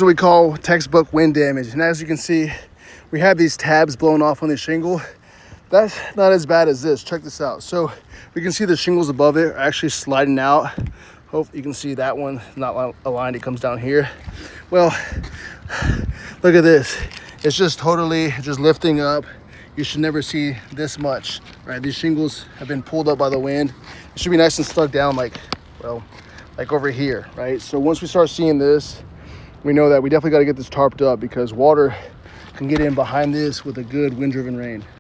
What we call textbook wind damage. And as you can see, we have these tabs blown off on the shingle. That's not as bad as this. Check this out. So we can see the shingles above it are actually sliding out. Hope you can see that one not aligned. It comes down here. Well, look at this. It's just totally just lifting up. You should never see this much, right? These shingles have been pulled up by the wind. It should be nice and stuck down like over here, right? So once we start seeing this, we know that we definitely got to get this tarped up because water can get in behind this with a good wind-driven rain.